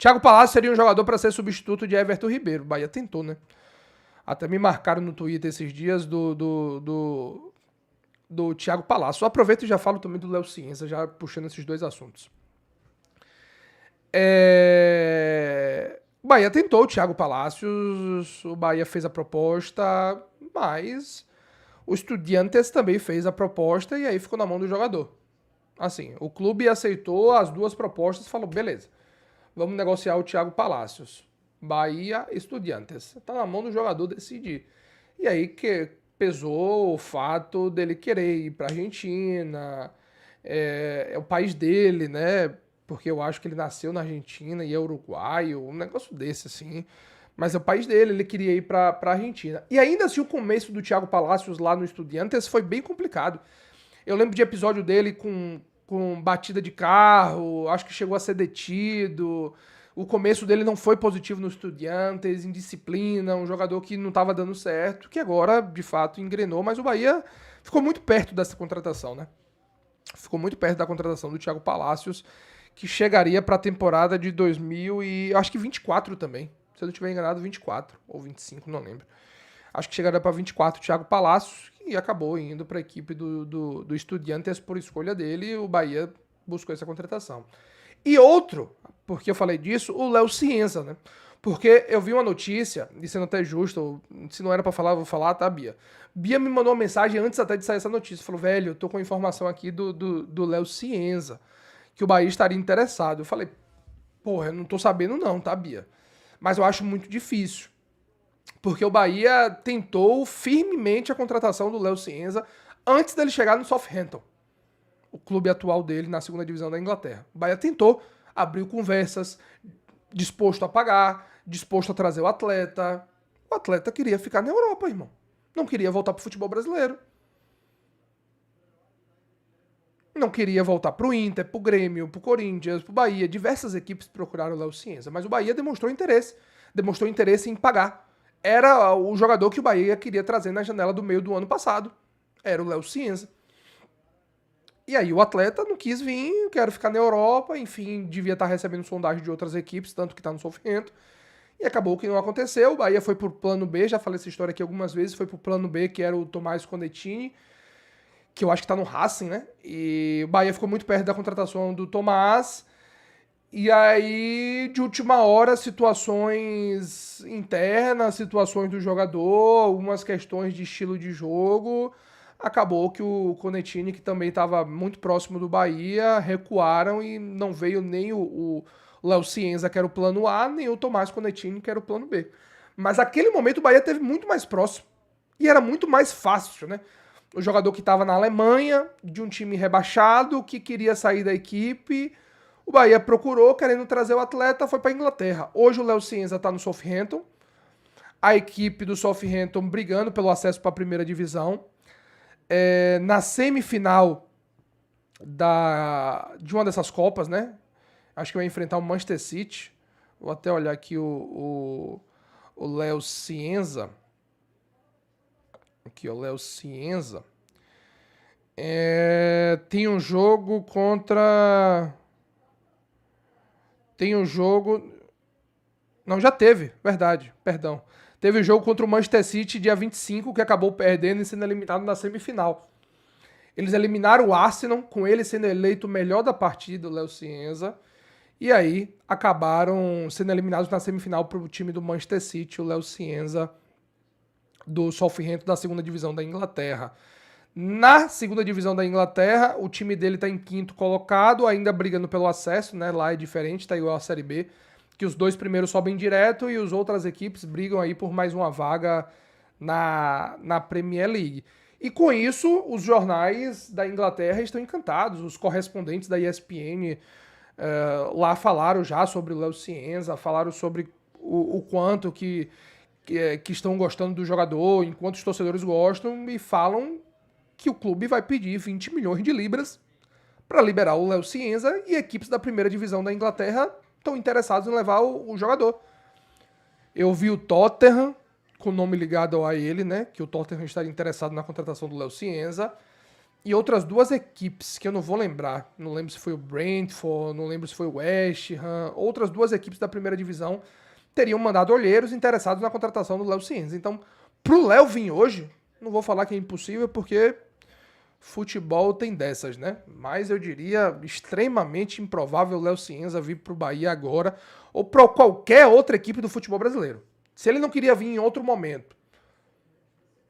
Thiago Palácio seria um jogador para ser substituto de Everton Ribeiro. O Bahia tentou, né? Até me marcaram no Twitter esses dias do Thiago Palácio. Eu aproveito e já falo também do Léo Ciência, já puxando esses dois assuntos. O Bahia tentou o Thiago Palácios, o Bahia fez a proposta, mas o Estudiantes também fez a proposta e aí ficou na mão do jogador. Assim, o clube aceitou as duas propostas e falou, beleza, vamos negociar o Thiago Palácios. Bahia, Estudiantes. Tá na mão do jogador decidir. E aí que pesou o fato dele querer ir pra Argentina, é o país dele, né? Porque eu acho que ele nasceu na Argentina e é uruguaio, um negócio desse, assim. Mas é o país dele, ele queria ir pra Argentina. E ainda assim, o começo do Thiago Palácios lá no Estudiantes foi bem complicado. Eu lembro de episódio dele com batida de carro, acho que chegou a ser detido. O começo dele não foi positivo no Estudiantes, indisciplina, um jogador que não estava dando certo, que agora, de fato, engrenou, mas o Bahia ficou muito perto dessa contratação, né? Ficou muito perto da contratação do Thiago Palácios, que chegaria para a temporada de 2000 e acho que 24 também. Se eu não estiver enganado, 24 ou 25, não lembro. Acho que chegaria para 24 o Thiago Palácios e acabou indo para a equipe do Estudiantes por escolha dele e o Bahia buscou essa contratação. E outro, porque eu falei disso, o Léo Ciência, né? Porque eu vi uma notícia, e sendo até justo, se não era pra falar, eu vou falar, tá, Bia? Bia me mandou uma mensagem antes até de sair essa notícia. Falou, velho, eu tô com informação aqui do Léo Ciência, que o Bahia estaria interessado. Eu falei, porra, eu não tô sabendo não, tá, Bia? Mas eu acho muito difícil. Porque o Bahia tentou firmemente a contratação do Léo Ciência antes dele chegar no Southampton, o clube atual dele na segunda divisão da Inglaterra. O Bahia tentou, abriu conversas, disposto a pagar, disposto a trazer o atleta. O atleta queria ficar na Europa, irmão. Não queria voltar pro futebol brasileiro. Não queria voltar pro Inter, pro Grêmio, pro Corinthians, pro Bahia. Diversas equipes procuraram o Léo Ciência, mas o Bahia demonstrou interesse em pagar. Era o jogador que o Bahia queria trazer na janela do meio do ano passado. Era o Léo Ciência. E aí o atleta não quis vir, quero ficar na Europa, enfim, devia estar recebendo sondagem de outras equipes, tanto que está no Southampton. E acabou que não aconteceu, o Bahia foi pro plano B, já falei essa história aqui algumas vezes, foi pro plano B, que era o Tomás Condettini, que eu acho que tá no Racing, né? E o Bahia ficou muito perto da contratação do Tomás. E aí, de última hora, situações internas, situações do jogador, algumas questões de estilo de jogo. Acabou que o Condettini, que também estava muito próximo do Bahia, recuaram e não veio nem o Léo Ciência, que era o plano A, nem o Tomás Condettini, que era o plano B. Mas aquele momento o Bahia teve muito mais próximo. E era muito mais fácil, né? O jogador que estava na Alemanha, de um time rebaixado, que queria sair da equipe, o Bahia procurou, querendo trazer o atleta, foi para a Inglaterra. Hoje o Léo Ciência está no Southampton, a equipe do Southampton brigando pelo acesso para a primeira divisão. Na semifinal de uma dessas Copas, né? Acho que vai enfrentar o Manchester City. Vou até olhar aqui o Léo Ciência. Aqui, o Léo Ciência. Tem um jogo contra... Tem um jogo... Não, já teve, verdade, perdão. Teve o jogo contra o Manchester City dia 25, que acabou perdendo e sendo eliminado na semifinal. Eles eliminaram o Arsenal, com ele sendo eleito o melhor da partida, o Léo Ciência. E aí acabaram sendo eliminados na semifinal para o time do Manchester City, o Léo Ciência, do Southampton, da segunda divisão da Inglaterra. Na segunda divisão da Inglaterra, o time dele está em quinto colocado, ainda brigando pelo acesso, né? Lá é diferente, está igual a Série B, que os dois primeiros sobem direto e as outras equipes brigam aí por mais uma vaga na Premier League. E com isso, os jornais da Inglaterra estão encantados, os correspondentes da ESPN lá falaram já sobre o Léo Ciência, falaram sobre o quanto que estão gostando do jogador, enquanto os torcedores gostam, e falam que o clube vai pedir 20 milhões de libras para liberar o Léo Ciência, e equipes da primeira divisão da Inglaterra estão interessados em levar o jogador. Eu vi o Tottenham, com o nome ligado a ele, né? Que o Tottenham estaria interessado na contratação do Léo Ciência. e outras duas equipes, que eu não vou lembrar. Não lembro se foi o Brentford, não lembro se foi o West Ham. Outras duas equipes da primeira divisão teriam mandado olheiros interessados na contratação do Léo Cienza. Então, pro Léo vir hoje, não vou falar que é impossível, porque futebol tem dessas, né? Mas eu diria extremamente improvável o Léo Cienza vir pro Bahia agora, ou para qualquer outra equipe do futebol brasileiro. Se ele não queria vir em outro momento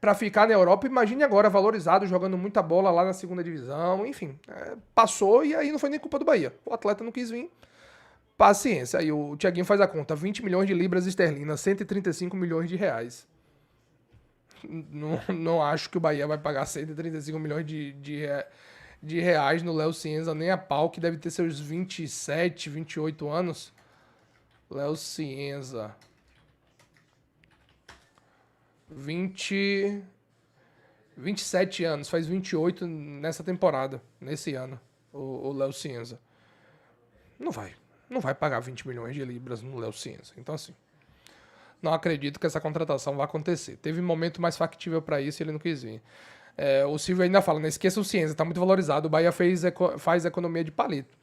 para ficar na Europa, imagine agora, valorizado, jogando muita bola lá na segunda divisão, enfim, passou e aí não foi nem culpa do Bahia. O atleta não quis vir, paciência. Aí o Thiaguinho faz a conta, 20 milhões de libras esterlinas, 135 milhões de reais. Não acho que o Bahia vai pagar 135 milhões de reais no Léo Cienza, nem a pau, que deve ter seus 27, 28 anos. Léo Cienza. 27 anos, faz 28 nessa temporada, nesse ano, o Léo Cienza. Não vai pagar 20 milhões de libras no Léo Cienza. Então, assim, não acredito que essa contratação vai acontecer. Teve um momento mais factível para isso e ele não quis vir. O Silvio ainda fala, não esqueça o Cienza, tá muito valorizado. O Bahia faz economia de palito.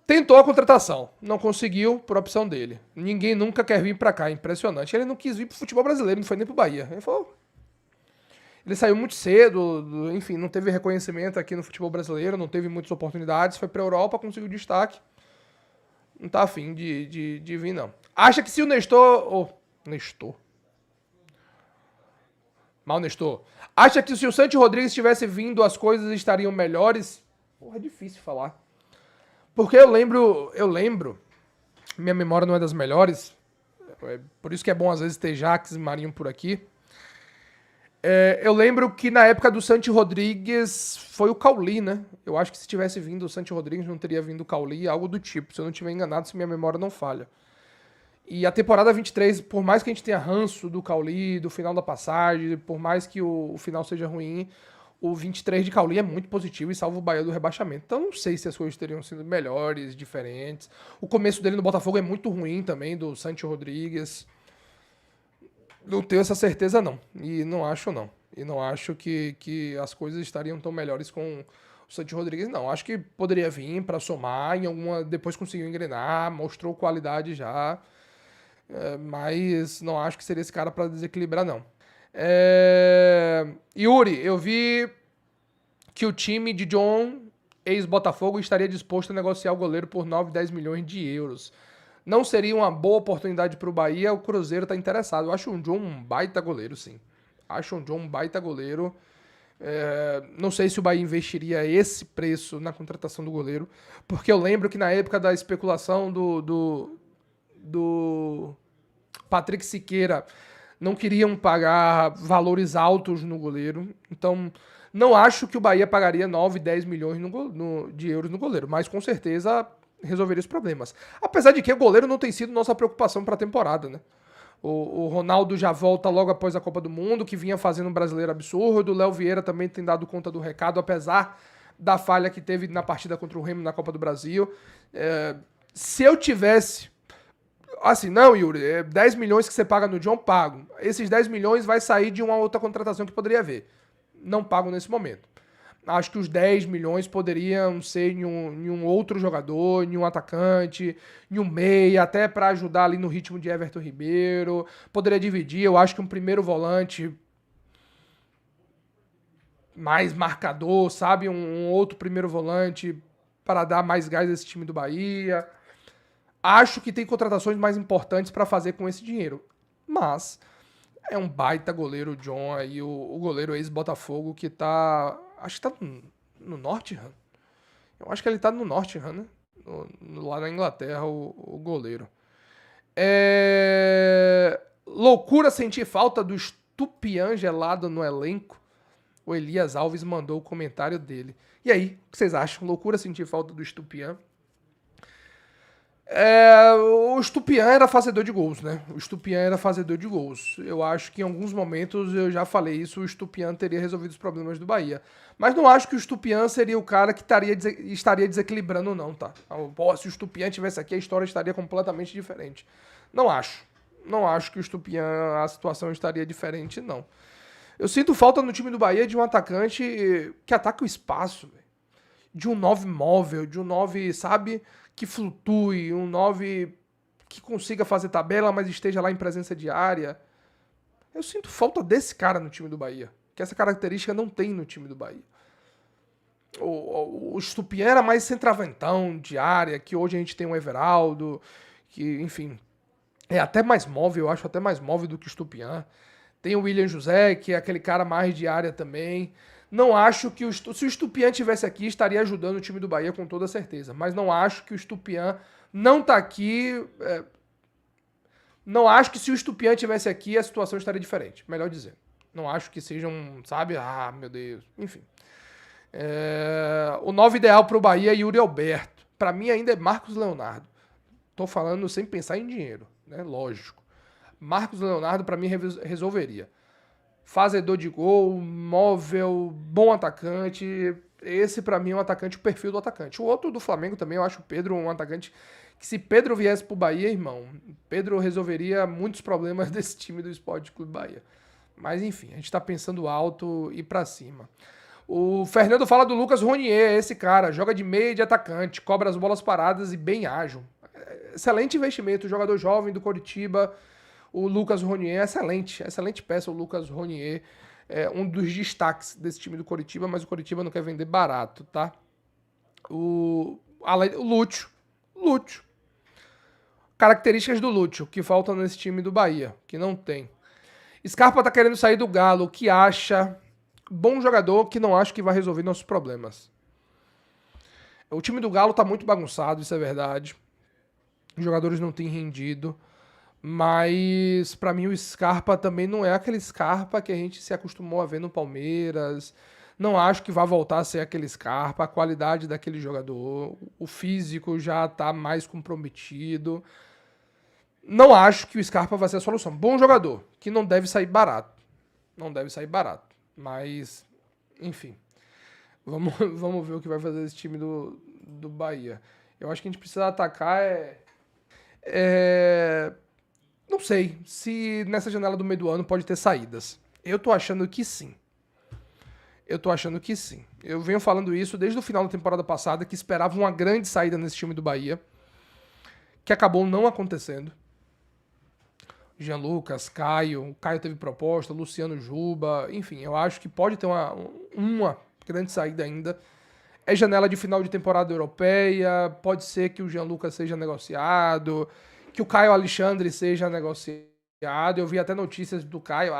Tentou a contratação, não conseguiu por opção dele. Ninguém nunca quer vir pra cá, impressionante. Ele não quis vir pro futebol brasileiro, não foi nem pro Bahia. Ele saiu muito cedo, enfim, não teve reconhecimento aqui no futebol brasileiro, não teve muitas oportunidades, foi pra Europa, conseguiu destaque. Não tá afim de vir, não. Acha que se o Nestor... Nestor. Acha que se o Santi Rodrigues tivesse vindo, as coisas estariam melhores? Porra, é difícil falar. Porque eu lembro, minha memória não é das melhores, por isso que é bom às vezes ter Jax e Marinho por aqui. Eu lembro que na época do Santi Rodrigues foi o Cauli, né? Eu acho que se tivesse vindo o Santi Rodrigues não teria vindo o Cauli, algo do tipo, se eu não estiver enganado, se minha memória não falha. E a temporada 23, por mais que a gente tenha ranço do Cauli, do final da passagem, por mais que o final seja ruim, o 23 de Cauli é muito positivo e salva o Bahia do rebaixamento. Então não sei se as coisas teriam sido melhores, diferentes. O começo dele no Botafogo é muito ruim também, do Santi Rodrigues. Não tenho essa certeza não. E não acho não. E não acho que as coisas estariam tão melhores com o Santi Rodrigues, não. Acho que poderia vir para somar, depois conseguiu engrenar, mostrou qualidade já. Mas não acho que seria esse cara para desequilibrar, não. Yuri, eu vi que o time de John, ex-Botafogo, estaria disposto a negociar o goleiro por 9, 10 milhões de euros. Não seria uma boa oportunidade para o Bahia? O Cruzeiro está interessado. Eu acho o John um baita goleiro, sim. Acho o John um baita goleiro. Não sei se o Bahia investiria esse preço na contratação do goleiro, porque eu lembro que na época da especulação do Patrick Siqueira, não queriam pagar valores altos no goleiro. Então, não acho que o Bahia pagaria 9, 10 milhões de euros no goleiro, mas com certeza resolveria os problemas. Apesar de que o goleiro não tem sido nossa preocupação para a temporada, né? O Ronaldo já volta logo após a Copa do Mundo, que vinha fazendo um brasileiro absurdo. O Léo Vieira também tem dado conta do recado, apesar da falha que teve na partida contra o Remo na Copa do Brasil. Se eu tivesse... Assim, não, Yuri, 10 milhões que você paga no John, pago. Esses 10 milhões vai sair de uma outra contratação que poderia haver. Não pago nesse momento. Acho que os 10 milhões poderiam ser em um outro jogador, em um atacante, em um meia, até para ajudar ali no ritmo de Everton Ribeiro. Poderia dividir, eu acho que um primeiro volante mais marcador, sabe? Um outro primeiro volante para dar mais gás a esse time do Bahia. Acho que tem contratações mais importantes para fazer com esse dinheiro. Mas é um baita goleiro o John aí, o goleiro ex-Botafogo que tá... Acho que tá no Nottingham. Eu acho que ele tá no Nottingham, né? Lá na Inglaterra, o goleiro. Loucura sentir falta do Estupian gelado no elenco. O Elias Alves mandou o comentário dele. E aí, o que vocês acham? Loucura sentir falta do Estupian? O Estupian era fazedor de gols, né? O Estupian era fazedor de gols. Eu acho que em alguns momentos, eu já falei isso, o Estupian teria resolvido os problemas do Bahia. Mas não acho que o Estupian seria o cara que estaria desequilibrando, não, tá? Se o Estupian tivesse aqui, a história estaria completamente diferente. Não acho. Não acho que o Estupian, a situação estaria diferente, não. Eu sinto falta no time do Bahia de um atacante que ataca o espaço, véio. De um 9 móvel, de um 9, sabe, que flutue, um 9 que consiga fazer tabela, mas esteja lá em presença diária. Eu sinto falta desse cara no time do Bahia, que essa característica não tem no time do Bahia. O Estupian era mais centroavantão de área, que hoje a gente tem um Everaldo, que, enfim, é até mais móvel, eu acho até mais móvel do que o Estupian. Tem o William José, que é aquele cara mais de área também. Não acho que se o Estupian tivesse aqui, estaria ajudando o time do Bahia com toda certeza. Mas não acho que o Estupian não tá aqui. Não acho que se o Estupian tivesse aqui, a situação estaria diferente. Melhor dizer. Não acho que seja um, sabe? Ah, meu Deus. Enfim. O 9 ideal pro Bahia é Yuri Alberto. Pra mim ainda é Marcos Leonardo. Tô falando sem pensar em dinheiro, né? Lógico. Marcos Leonardo, pra mim, resolveria. Fazedor de gol, móvel, bom atacante. Esse, pra mim, é um atacante, o perfil do atacante. O outro do Flamengo também, eu acho o Pedro um atacante que, se Pedro viesse pro Bahia, irmão, Pedro resolveria muitos problemas desse time do Sport Clube Bahia. Mas, enfim, a gente tá pensando alto e pra cima. O Fernando fala do Lucas Ronier, esse cara, joga de meia e de atacante, cobra as bolas paradas e bem ágil. Excelente investimento, jogador jovem do Coritiba. O Lucas Ronier é excelente peça, o Lucas Ronier é um dos destaques desse time do Coritiba, mas o Coritiba não quer vender barato, tá? O Lúcio. Características do Lúcio, que faltam nesse time do Bahia, que não tem. Scarpa tá querendo sair do Galo, o que acha? Bom jogador, que não acho que vai resolver nossos problemas. O time do Galo tá muito bagunçado, isso é verdade. Os jogadores não têm rendido. Mas, pra mim, o Scarpa também não é aquele Scarpa que a gente se acostumou a ver no Palmeiras. Não acho que vai voltar a ser aquele Scarpa. A qualidade daquele jogador, o físico já tá mais comprometido. Não acho que o Scarpa vai ser a solução. Bom jogador, que não deve sair barato. Não deve sair barato. Mas, enfim. Vamos ver o que vai fazer esse time do Bahia. Eu acho que a gente precisa atacar não sei se nessa janela do meio do ano pode ter saídas. Eu tô achando que sim. Eu venho falando isso desde o final da temporada passada, que esperava uma grande saída nesse time do Bahia, que acabou não acontecendo. Jean Lucas, Caio. O Caio teve proposta, Luciano Juba. Enfim, eu acho que pode ter uma grande saída ainda. É janela de final de temporada europeia. Pode ser que o Jean Lucas seja negociado, que o Caio Alexandre seja negociado. Eu vi até notícias do Caio,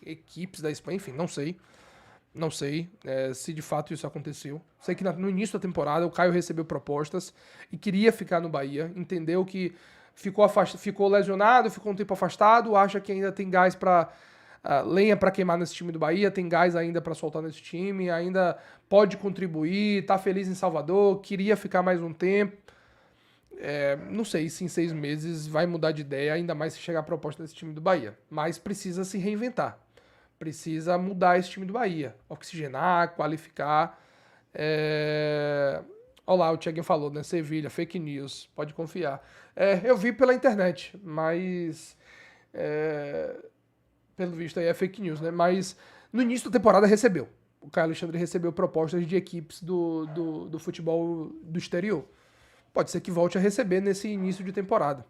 equipes da Espanha, enfim, não sei se de fato isso aconteceu. Sei que no início da temporada o Caio recebeu propostas e queria ficar no Bahia, entendeu que ficou lesionado, ficou um tempo afastado, acha que ainda tem gás para lenha para queimar nesse time do Bahia, tem gás ainda para soltar nesse time, ainda pode contribuir, tá feliz em Salvador, queria ficar mais um tempo. Não sei se em 6 meses vai mudar de ideia, ainda mais se chegar a proposta desse time do Bahia. Mas precisa se reinventar. Precisa mudar esse time do Bahia. Oxigenar, qualificar. Olha lá, o Thiaguinho falou, né? Sevilha, fake news, pode confiar. Eu vi pela internet, mas pelo visto aí é fake news, né? Mas no início da temporada recebeu. O Caio Alexandre recebeu propostas de equipes do futebol do exterior. Pode ser que volte a receber nesse início de temporada.